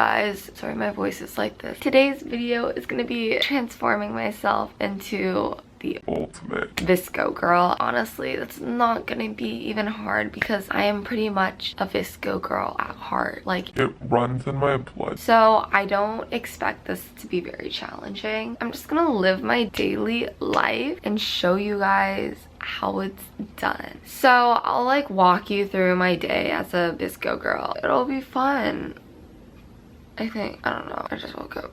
guys, sorry my voice is like this. Today's video is gonna be transforming myself into the ultimate VSCO girl. Honestly, that's not gonna be even hard because I am pretty much a VSCO girl at heart. Like, it runs in my blood. So I don't expect this to be very challenging. I'm just gonna live my daily life and show you guys how it's done. So I'll like walk you through my day as a VSCO girl. It'll be fun, I think. I don't know, I just woke up.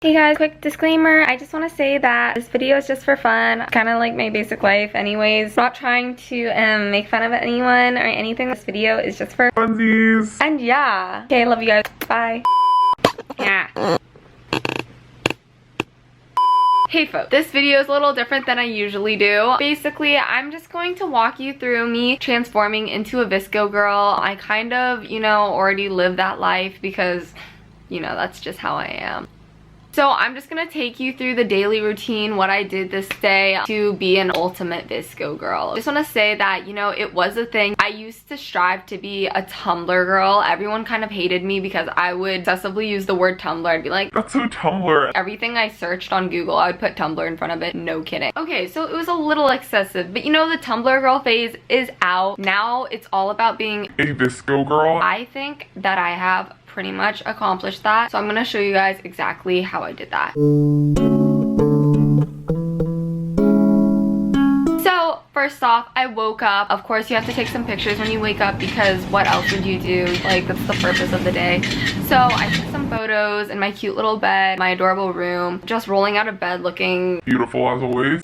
Hey guys, quick disclaimer. I just want to say that this video is just for fun, kind of like my basic life anyways. Not trying to make fun of anyone or anything. This video is just for funsies. And yeah. Okay, love you guys. Bye. Yeah. Hey folks, this video is a little different than I usually do. Basically, I'm just going to walk you through me transforming into a VSCO girl. I kind of, you know, already live that life because, you know, that's just how I am. So I'm just gonna take you through the daily routine, what I did this day to be an ultimate VSCO girl. Just wanna say that, you know, it was a thing. I used to strive to be a Tumblr girl. Everyone kind of hated me because I would excessively use the word Tumblr. I'd be like, that's so Tumblr. Everything I searched on Google, I would put Tumblr in front of it. No kidding. Okay, so it was a little excessive, but you know, the Tumblr girl phase is out. Now it's all about being a VSCO girl. I think that I have pretty much accomplished that. So I'm gonna show you guys exactly how I did that. So first off, I woke up. Of course, you have to take some pictures when you wake up because what else would you do? Like, that's the purpose of the day. So I took some photos in my cute little bed, my adorable room, just rolling out of bed looking beautiful as always.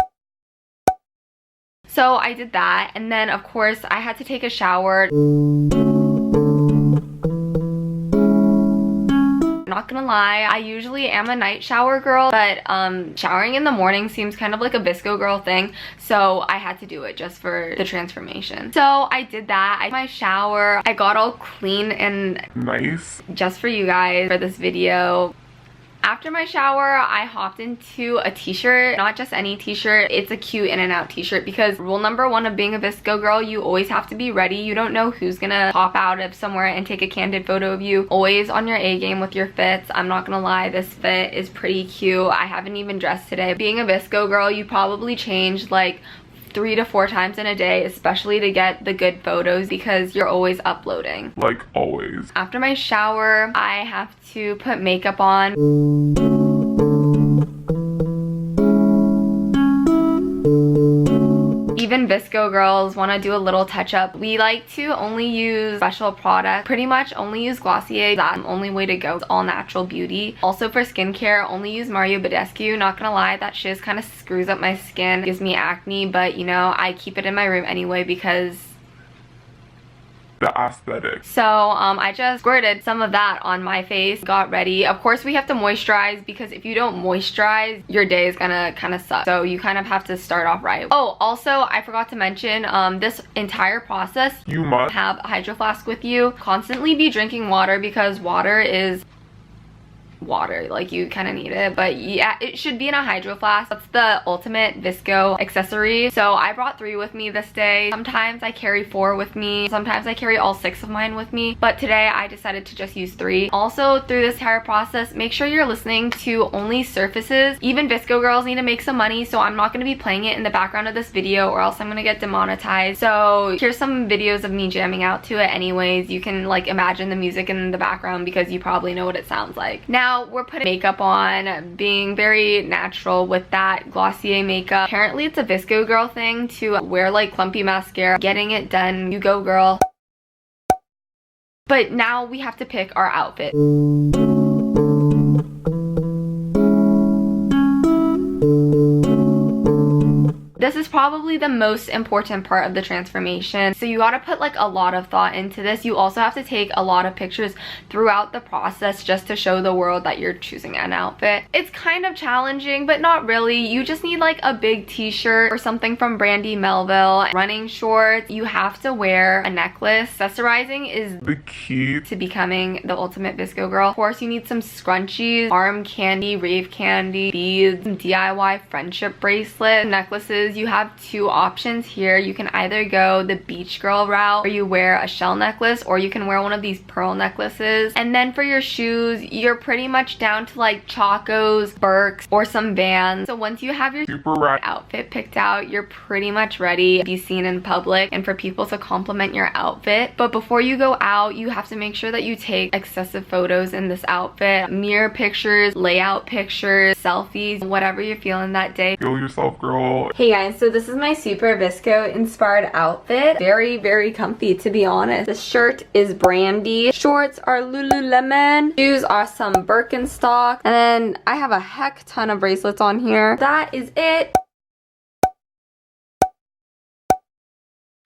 So I did that, and then of course I had to take a shower. Not gonna lie, I usually am a night shower girl, but showering in the morning seems kind of like a VSCO girl thing, so I had to do it just for the transformation. So I did that. I did my shower, I got all clean and nice just for you guys for this video. After my shower, I hopped into a t-shirt, not just any t-shirt, it's a cute in and out t-shirt because rule number one of being a VSCO girl, you always have to be ready. You don't know who's gonna pop out of somewhere and take a candid photo of you. Always on your A game with your fits. I'm not gonna lie, this fit is pretty cute. I haven't even dressed today. Being a VSCO girl, you probably change like 3 to 4 times in a day, especially to get the good photos because you're always uploading. Like always. After my shower, I have to put makeup on. Even VSCO girls want to do a little touch up. We like to only use special products. Pretty much only use Glossier. That's the only way to go. It's all natural beauty. Also for skincare, only use Mario Badescu. Not gonna lie, that shiz kind of screws up my skin. Gives me acne, but you know, I keep it in my room anyway because the aesthetic. So I just squirted some of that on my face, got ready. Of course we have to moisturize because if you don't moisturize, your day is gonna kind of suck. So you kind of have to start off right. Oh, also I forgot to mention this entire process, you must have a hydro flask with you. Constantly be drinking water because water is water, like you kind of need it, but yeah, it should be in a hydro flask. That's the ultimate VSCO accessory. So I brought 3 with me this day. Sometimes I carry 4 with me, sometimes I carry all 6 of mine with me, but today I decided to just use 3. Also through this entire process, make sure you're listening to only surfaces. Even VSCO girls need to make some money, so I'm not going to be playing it in the background of this video or else I'm going to get demonetized. So here's some videos of me jamming out to it anyways. You can like imagine the music in the background because you probably know what it sounds like. Now we're putting makeup on, being very natural with that Glossier makeup. Apparently it's a VSCO girl thing to wear like clumpy mascara. Getting it done, you go girl. But now we have to pick our outfit. This is probably the most important part of the transformation. So you gotta put like a lot of thought into this. You also have to take a lot of pictures throughout the process just to show the world that you're choosing an outfit. It's kind of challenging, but not really. You just need like a big t-shirt or something from Brandy Melville, running shorts. You have to wear a necklace. Accessorizing is the key to becoming the ultimate VSCO girl. Of course, you need some scrunchies, arm candy, rave candy, beads, some DIY friendship bracelets, necklaces. because you have two options here. You can either go the beach girl route where you wear a shell necklace, or you can wear one of these pearl necklaces. And then for your shoes, you're pretty much down to like Chacos, Birks, or some Vans. So once you have your super rat outfit picked out, you're pretty much ready to be seen in public and for people to compliment your outfit. But before you go out, you have to make sure that you take excessive photos in this outfit. Mirror pictures, layout pictures, selfies, whatever you're feeling that day. feel yourself, girl. Hey guys, so this is my super VSCO inspired outfit. Very, very comfy, to be honest. The shirt is brandy. Shorts are Lululemon. Shoes are some Birkenstock. And then I have a heck ton of bracelets on here. That is it.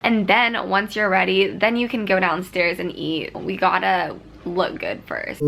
And then once you're ready, then you can go downstairs and eat. We gotta look good first.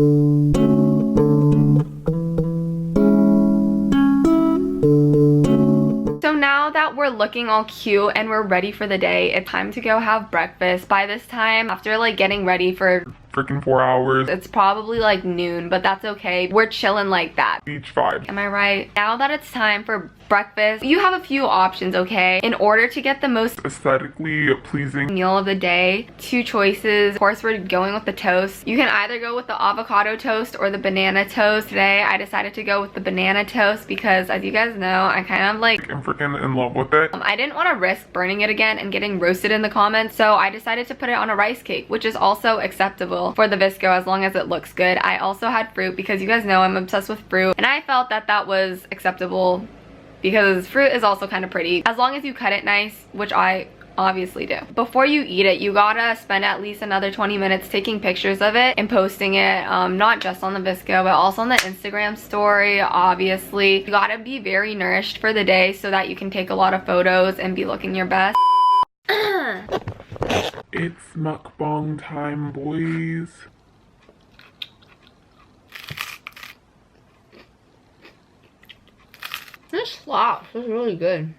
So now that we're looking all cute and we're ready for the day, it's time to go have breakfast. By this time, after like getting ready for Freaking 4 hours. it's probably like noon, but that's okay. We're chilling like that. Beach vibe. Am I right? Now that it's time for breakfast, you have a few options, okay? In order to get the most Aesthetically pleasing. meal of the day, two choices. Of course, we're going with the toast. You can either go with the avocado toast or the banana toast. Today, I decided to go with the banana toast because, as you guys know, I kind of like I'm freaking in love with it. I didn't want to risk burning it again and getting roasted in the comments, so I decided to put it on a rice cake, which is also acceptable for the VSCO as long as it looks good. I also had fruit because you guys know I'm obsessed with fruit, and I felt that that was acceptable because fruit is also kind of pretty as long as you cut it nice, which I obviously do. Before you eat it, you gotta spend at least another 20 minutes taking pictures of it and posting it, not just on the VSCO but also on the Instagram story. Obviously, you gotta be very nourished for the day so that you can take a lot of photos and be looking your best. It's mukbang time, boys. This slaps. This is really good.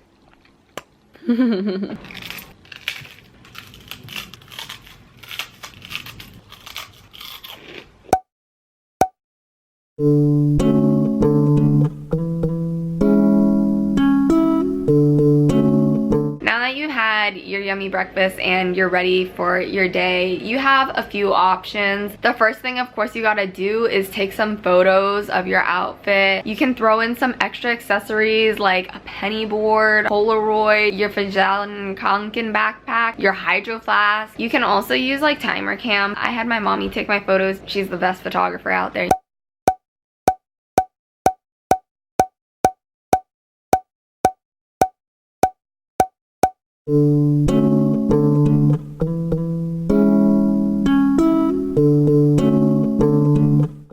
Now that you had your yummy breakfast and you're ready for your day, you have a few options. The first thing, of course, you gotta do is take some photos of your outfit. You can throw in some extra accessories like a penny board, Polaroid, your Fajan Kanken backpack, your hydro flask. You can also use like timer cam. I had my mommy take my photos. She's the best photographer out there.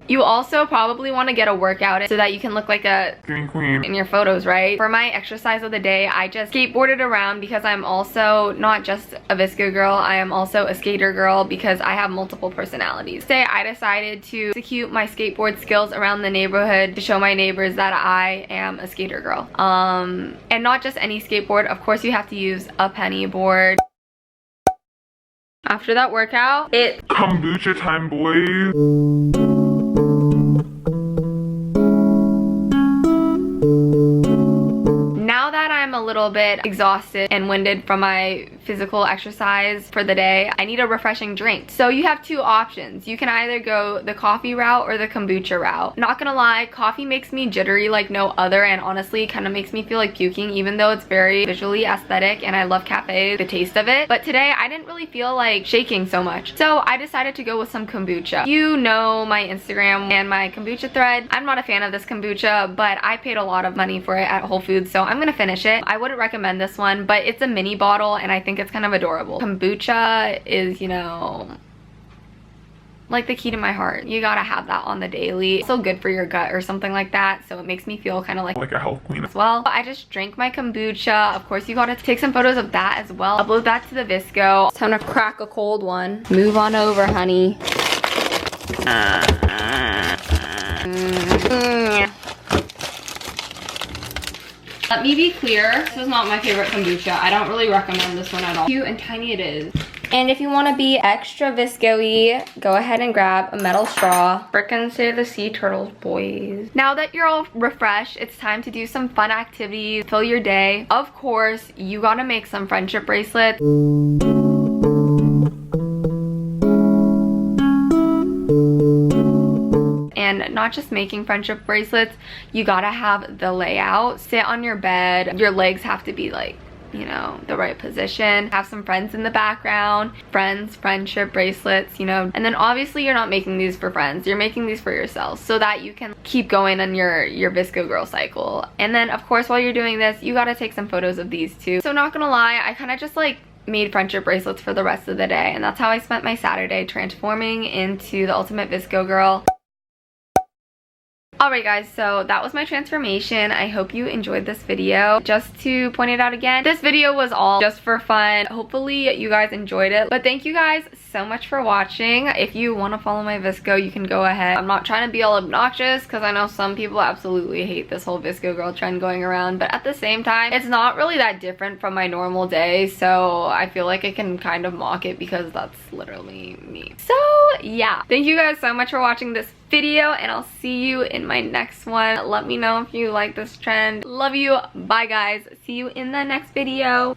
You also probably want to get a workout so that you can look like a Skinny queen. in your photos, right? For my exercise of the day, I just skateboarded around because I'm also not just a VSCO girl, I am also a skater girl because I have multiple personalities. Today, I decided to execute my skateboard skills around the neighborhood to show my neighbors that I am a skater girl. And not just any skateboard, of course you have to use a penny board. After that workout, it's Kombucha time, boys. now that I'm a little bit exhausted and winded from my physical exercise for the day, I need a refreshing drink. So you have two options. You can either go the coffee route or the kombucha route. Not gonna lie, coffee makes me jittery like no other, and honestly kind of makes me feel like puking, even though it's very visually aesthetic and I love cafe, the taste of it. But today I didn't really feel like shaking so much, so I decided to go with some kombucha. You know my Instagram and my kombucha thread. I'm not a fan of this kombucha, but I paid a lot of money for it at Whole Foods, so I'm gonna finish it. I wouldn't recommend this one, but it's a mini bottle and I think it's kind of adorable. Kombucha is, you know, like the key to my heart. You gotta have that on the daily. It's so good for your gut or something like that, so it makes me feel kind of like a health queen as well. I just drank my kombucha. Of course, you gotta take some photos of that as well. Upload that to the VSCO. It's time to crack a cold one. Move on over, honey. Let me be clear, this is not my favorite kombucha. I don't really recommend this one at all. Cute and tiny it is. And if you want to be extra visco-y, go ahead and grab a metal straw. Frickin' save the sea turtles, boys. Now that you're all refreshed, it's time to do some fun activities, fill your day. Of course, you gotta make some friendship bracelets. And not just making friendship bracelets, you gotta have the layout. Sit on your bed, your legs have to be like, you know, the right position. Have some friends in the background. Friends, friendship bracelets, you know. And then obviously you're not making these for friends, you're making these for yourself so that you can keep going on your VSCO girl cycle. And then of course while you're doing this, you gotta take some photos of these too. So not gonna lie, I kind of just like made friendship bracelets for the rest of the day, and that's how I spent my Saturday, transforming into the ultimate VSCO girl. Alright guys, so that was my transformation. I hope you enjoyed this video. Just to point it out again, this video was all just for fun. Hopefully you guys enjoyed it. But thank you guys so much for watching. If you want to follow my VSCO, you can go ahead. I'm not trying to be all obnoxious because I know some people absolutely hate this whole VSCO girl trend going around. But at the same time, it's not really that different from my normal day. So I feel like I can kind of mock it because that's literally me. So yeah, thank you guys so much for watching this video, and I'll see you in my next one. Let me know if you like this trend. Love you. Bye guys. See you in the next video.